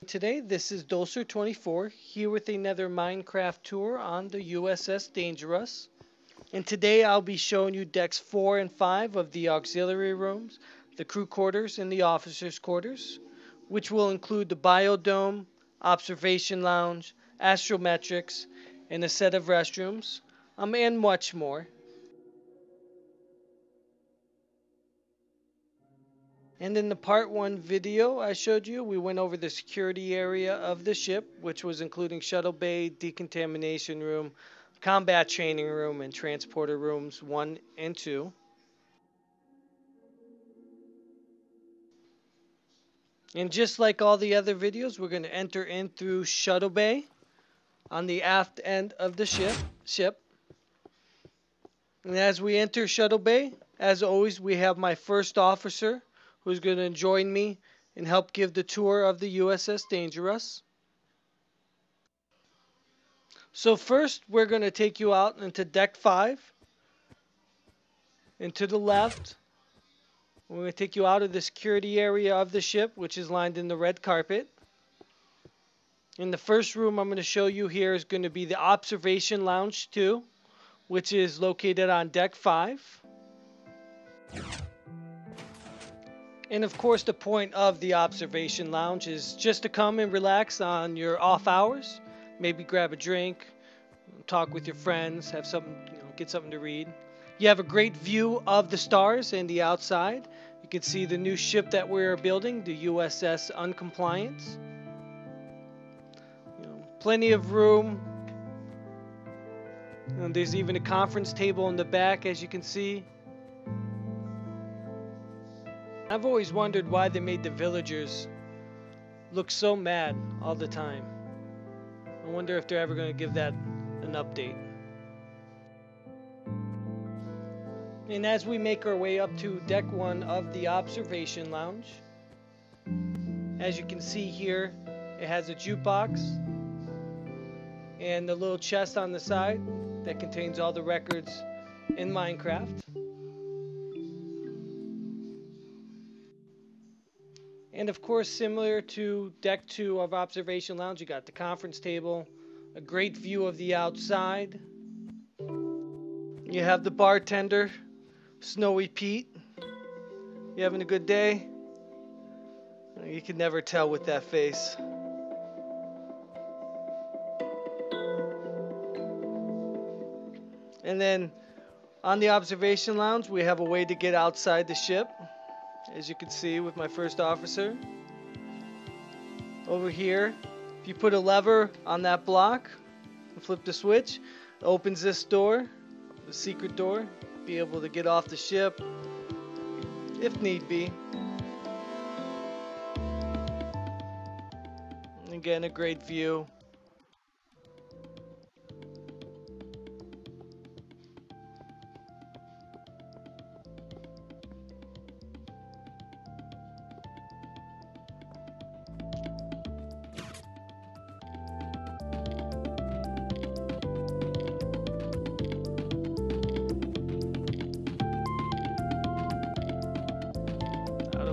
Today, this is Doser24 here with another Minecraft tour on the U.S.S. Dangeruss. And today I'll be showing you decks 4 and 5 of the auxiliary rooms, the crew quarters, and the officers' quarters, which will include the biodome, observation lounge, astrometrics, and a set of restrooms, and much more. And in the part 1 video I showed you, we went over the security area of the ship, which was including shuttle bay, decontamination room, combat training room, and transporter rooms 1 and 2. And just like all the other videos, we're going to enter in through shuttle bay on the aft end of the ship. And as we enter shuttle bay, as always, we have my first officer, who's going to join me and help give the tour of the U.S.S. Dangeruss. So first, we're going to take you out into Deck 5. And to the left, we're going to take you out of the security area of the ship, which is lined in the red carpet. And the first room I'm going to show you here is going to be the Observation Lounge 2, which is located on Deck 5. And of course, the point of the observation lounge is just to come and relax on your off hours. Maybe grab a drink, talk with your friends, have something, get something to read. You have a great view of the stars and the outside. You can see the new ship that we're building, the U.S.S. Uncompliance. Plenty of room. There's even a conference table in the back, as you can see. I've always wondered why they made the villagers look so mad all the time. I wonder if they're ever going to give that an update. And as we make our way up to Deck 1 of the Observation Lounge, as you can see here, it has a jukebox and a little chest on the side that contains all the records in Minecraft. And of course, similar to Deck 2 of Observation Lounge, you got the conference table, a great view of the outside. You have the bartender, Snowy Pete. You having a good day? You can never tell with that face. And then on the Observation Lounge, we have a way to get outside the ship. As you can see with my first officer. Over here, if you put a lever on that block and flip the switch, it opens this door, the secret door. Be able to get off the ship if need be. And again, a great view.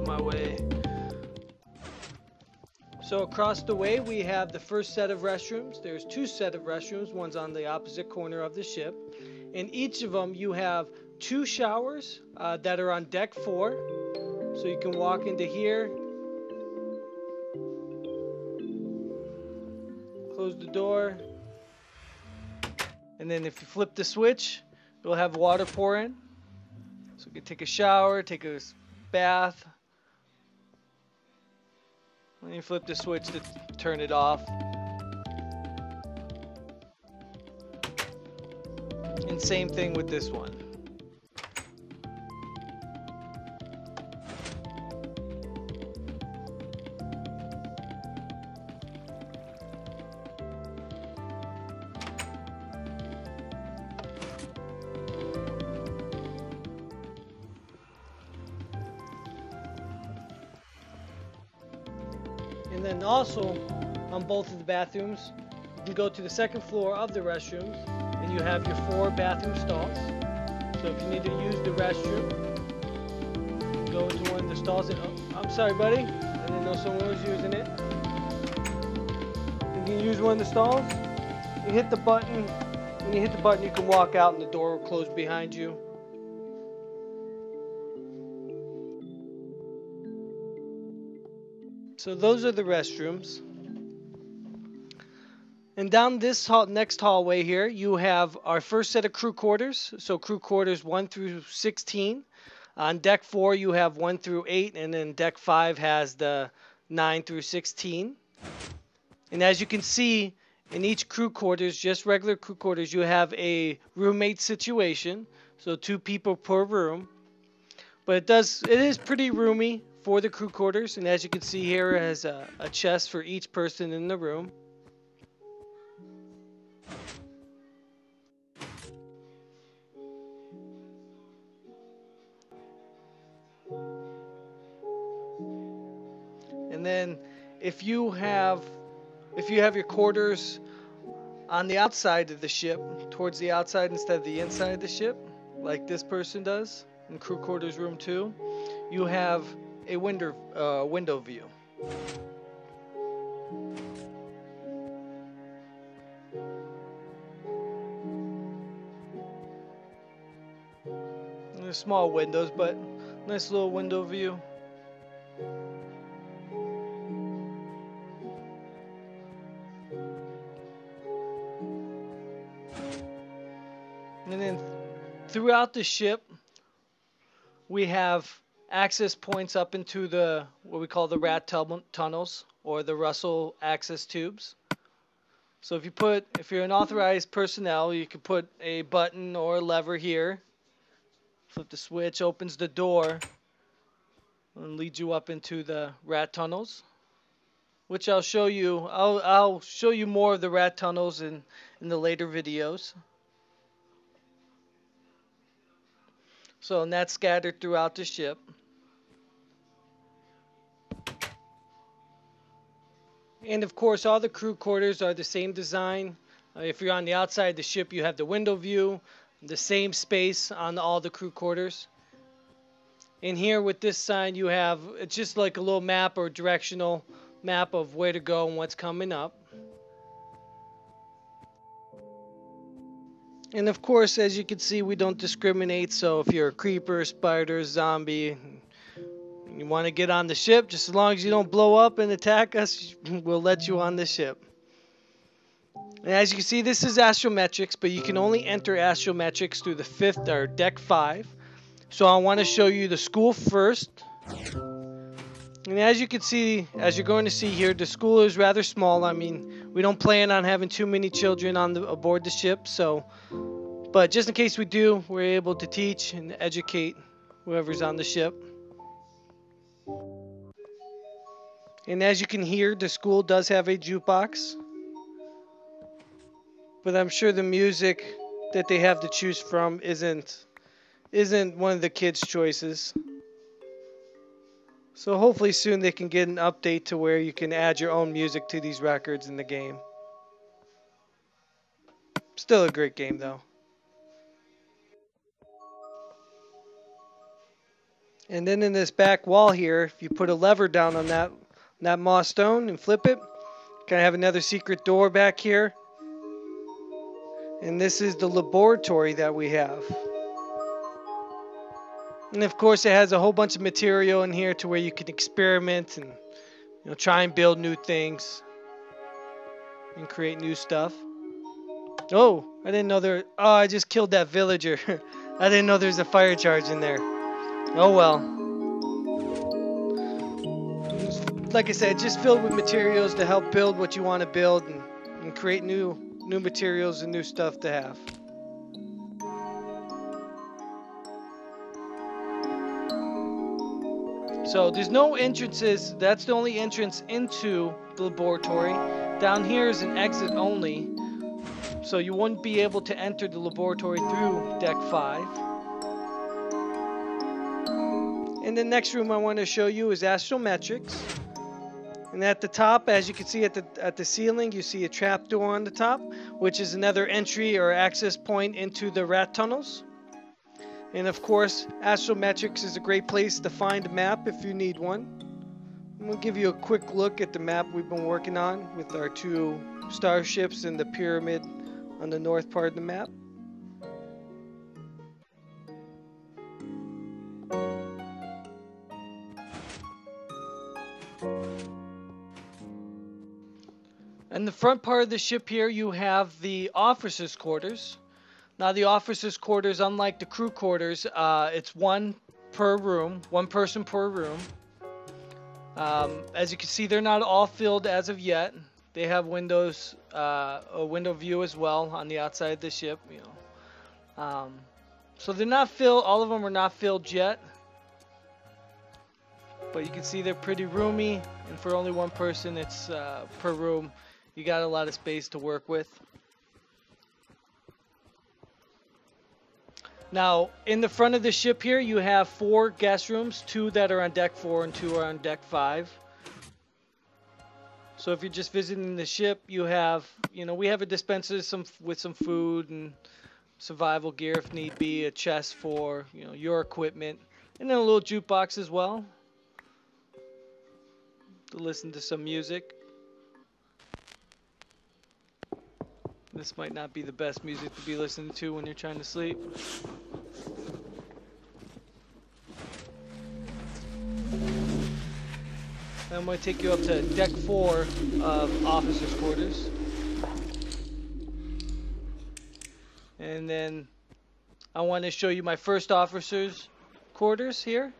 My way. So across the way we have the first set of restrooms. There's 2 sets of restrooms. One's on the opposite corner of the ship. In each of them you have 2 showers that are on Deck 4. So you can walk into here, close the door, and then if you flip the switch, you'll have water pour in. So you can take a shower, take a bath. And you flip the switch to turn it off. And same thing with this one. And then also on both of the bathrooms, you can go to the second floor of the restrooms and you have your 4 bathroom stalls. So if you need to use the restroom, you go into one of the stalls and, oh, I'm sorry buddy, I didn't know someone was using it. can use one of the stalls. You hit the button. When you hit the button, you can walk out and the door will close behind you. So those are the restrooms. And down this next hallway here, you have our first set of crew quarters. So crew quarters 1 through 16. On deck 4, you have 1 through 8, and then deck 5 has the 9 through 16. And as you can see, in each crew quarters, just regular crew quarters, you have a roommate situation. So 2 people per room. But it is pretty roomy for the crew quarters. And as you can see here, it has a chest for each person in the room. And then if you have your quarters on the outside of the ship, towards the outside instead of the inside of the ship, like this person does in crew quarters room 2, you have a window view. They're small windows, but nice little window view. And then throughout the ship, we have access points up into what we call the rat tunnels, or the Russell access tubes. So if you're an authorized personnel, you can put a button or a lever here. Flip the switch, opens the door, and leads you up into the rat tunnels, which I'll show you. I'll show you more of the rat tunnels in the later videos. So, and that's scattered throughout the ship. And of course, all the crew quarters are the same design. If you're on the outside of the ship, you have the window view, the same space on all the crew quarters. And here with this sign, you have, it's just like a little map or directional map of where to go and what's coming up. And of course, as you can see, we don't discriminate. So if you're a creeper, spider, zombie, and you want to get on the ship, just as long as you don't blow up and attack us, we'll let you on the ship. And as you can see, this is astrometrics, but you can only enter astrometrics through the 5th or deck 5. So I want to show you the school first. And as you can see, as you're going to see here, the school is rather small. I mean, we don't plan on having too many children aboard the ship. But just in case we do, we're able to teach and educate whoever's on the ship. And as you can hear, the school does have a jukebox. But I'm sure the music that they have to choose from isn't one of the kids' choices. So hopefully soon they can get an update to where you can add your own music to these records in the game. Still a great game though. And then in this back wall here, if you put a lever down on that moss stone and flip it, kind of have another secret door back here. And this is the laboratory that we have. And of course it has a whole bunch of material in here to where you can experiment and try and build new things and create new stuff. Oh, I didn't know I just killed that villager. I didn't know there's a fire charge in there. Oh well. Like I said, just filled with materials to help build what you want to build and create new materials and new stuff to have. So there's no entrances. That's the only entrance into the laboratory. Down here is an exit only. So you wouldn't be able to enter the laboratory through deck 5. And the next room I want to show you is astrometrics. And at the top, as you can see at the ceiling, you see a trapdoor on the top, which is another entry or access point into the rat tunnels. And of course, astrometrics is a great place to find a map if you need one. I'm going to give you a quick look at the map we've been working on with our two starships and the pyramid on the north part of the map. In the front part of the ship here, you have the officers' quarters. Now, the officers' quarters, unlike the crew quarters, it's one per room, one person per room. As you can see, they're not all filled as of yet. They have windows, a window view as well on the outside of the ship. So they're not filled. All of them are not filled yet. But you can see they're pretty roomy, and for only one person, it's per room. You got a lot of space to work with. Now, in the front of the ship here, you have 4 guest rooms, 2 that are on deck 4 and 2 are on deck 5. So if you're just visiting the ship, you have, we have a dispenser with some food and survival gear if need be, a chest for, your equipment, and then a little jukebox as well to listen to some music. This might not be the best music to be listening to when you're trying to sleep. I'm going to take you up to deck 4 of officers' quarters. And then I want to show you my first officers' quarters here.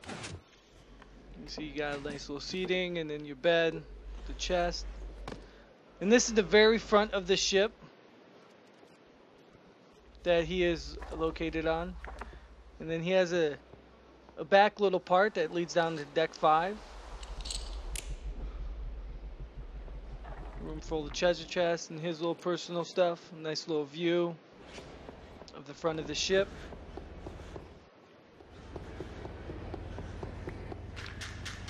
You see you got a nice little seating, and then your bed, the chest. And this is the very front of the ship that he is located on. And then he has a back little part that leads down to deck 5. Room full of treasure chests and his little personal stuff. A nice little view of the front of the ship.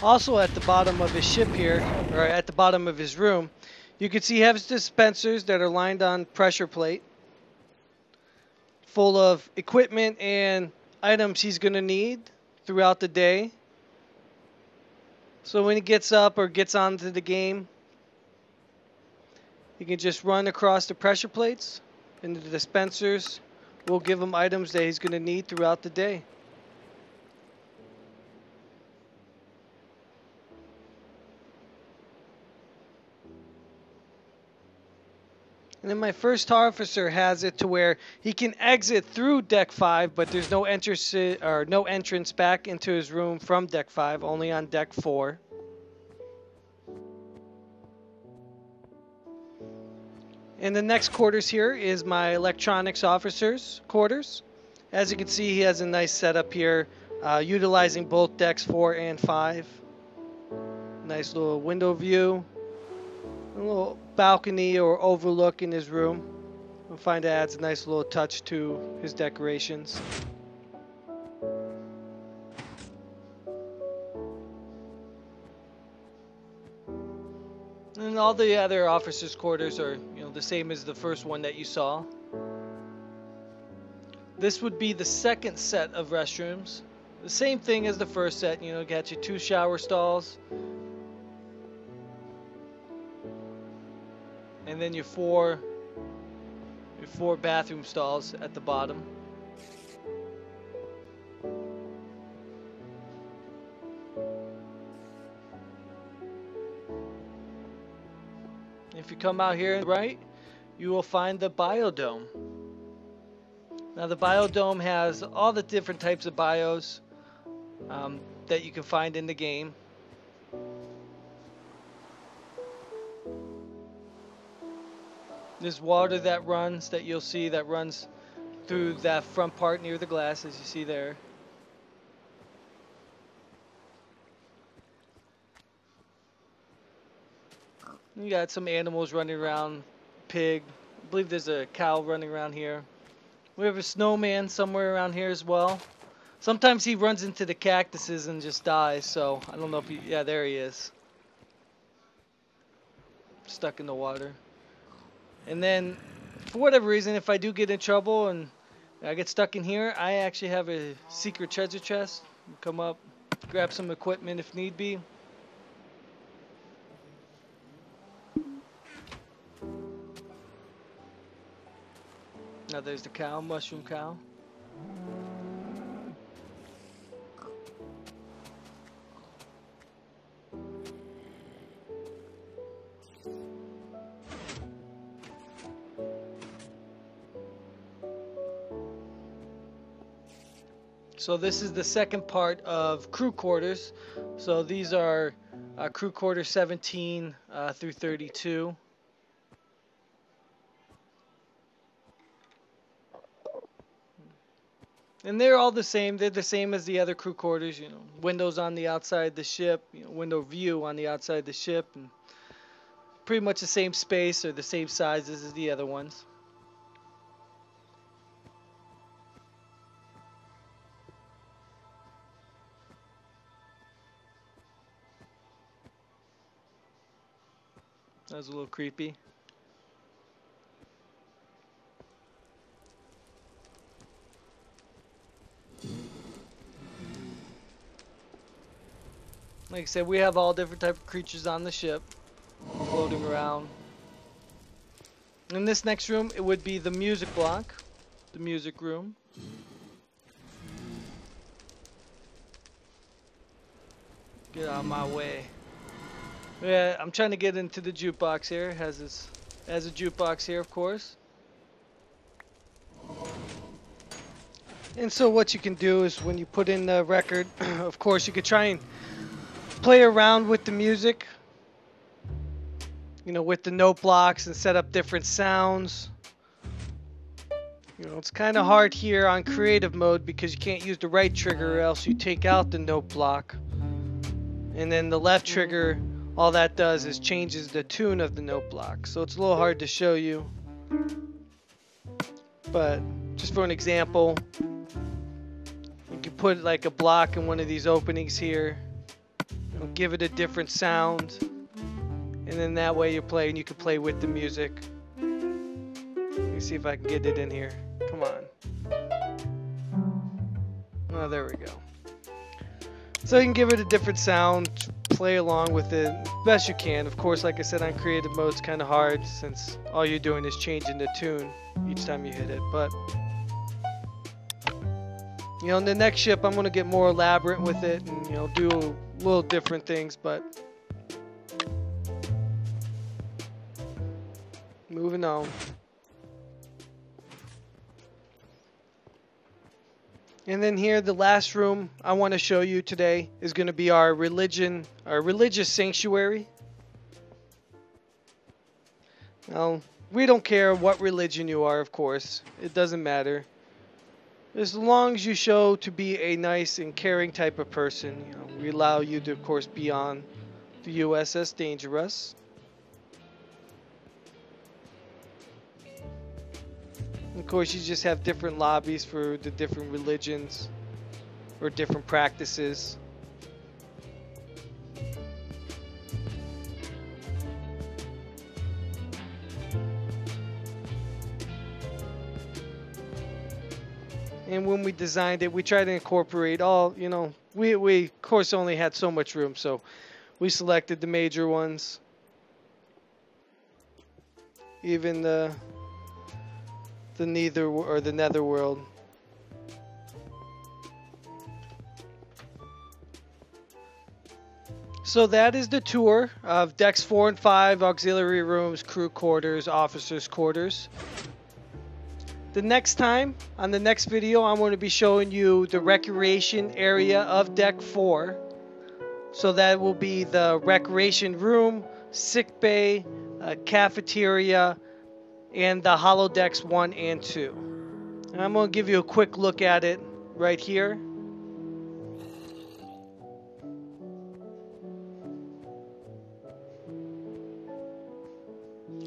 Also at the bottom of his ship here, or at the bottom of his room, you can see he has dispensers that are lined on pressure plate, full of equipment and items he's going to need throughout the day. So when he gets up or gets onto the game, he can just run across the pressure plates, and the dispensers will give him items that he's going to need throughout the day. And then my first officer has it to where he can exit through deck 5, but there's no entrance back into his room from deck 5, only on deck 4. And the next quarters here is my electronics officer's quarters. As you can see, he has a nice setup here, utilizing both decks 4 and 5. Nice little window view. A little balcony or overlook in his room. I find it adds a nice little touch to his decorations. And all the other officers' quarters are, the same as the first one that you saw. This would be the second set of restrooms. The same thing as the first set, got your 2 shower stalls. And then your four bathroom stalls at the bottom. If you come out here right, you will find the biodome. Now the biodome has all the different types of bios that you can find in the game. There's water that you'll see that runs through that front part near the glass, as you see there. You got some animals running around, pig. I believe there's a cow running around here. We have a snowman somewhere around here as well. Sometimes he runs into the cactuses and just dies, so I don't know if he, yeah, there he is. Stuck in the water. And then, for whatever reason, if I do get in trouble and I get stuck in here, I actually have a secret treasure chest Come up, grab some equipment if need be. Now there's the cow, mushroom cow. So this is the second part of crew quarters. So these are crew quarters 17 through 32. And they're all the same. They're the same as the other crew quarters, you know. Windows on the outside of the ship, you know, window view on the outside of the ship, and pretty much the same space or the same sizes as the other ones. That was a little creepy. Like I said, we have all different type of creatures on the ship, floating around. In this next room, it would be the music block, the music room. Get out of my way. Yeah, I'm trying to get into the jukebox here. It has a jukebox here, of course. And so what you can do is when you put in the record, of course, you could try and play around with the music, you know, with the note blocks and set up different sounds. You know, it's kind of hard here on creative mode because you can't use the right trigger or else you take out the note block. And then the left trigger, all that does is changes the tune of the note block. So it's a little hard to show you. But just for an example, you can put like a block in one of these openings here. Give it a different sound, and then that way you're playing, you can play with the music. Let me see if I can get it in here. Come on. Oh, there we go. So you can give it a different sound, play along with it best you can. Of course, like I said, on creative mode it's kind of hard since all you're doing is changing the tune each time you hit it. But you know, in the next ship I'm going to get more elaborate with it and, you know, do little different things, but moving on. And then here, the last room I want to show you today is going to be our religious sanctuary. Now, we don't care what religion you are, of course. It doesn't matter. As long as you show to be a nice and caring type of person, you know, we allow you to, of course, be on the U.S.S. Dangeruss. Of course, you just have different lobbies for the different religions or different practices. And when we designed it, we tried to incorporate all, you know, we of course only had so much room, so we selected the major ones. Even the netherworld. So that is the tour of decks 4 and 5, auxiliary rooms, crew quarters, officers' quarters. The next time, on the next video, I'm going to be showing you the recreation area of deck 4. So that will be the recreation room, sick bay, cafeteria, and the holodecks 1 and 2. And I'm going to give you a quick look at it right here.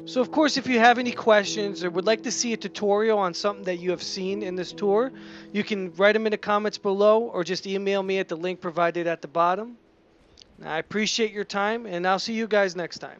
So of course, if you have any questions or would like to see a tutorial on something that you have seen in this tour, you can write them in the comments below or just email me at the link provided at the bottom. I appreciate your time, and I'll see you guys next time.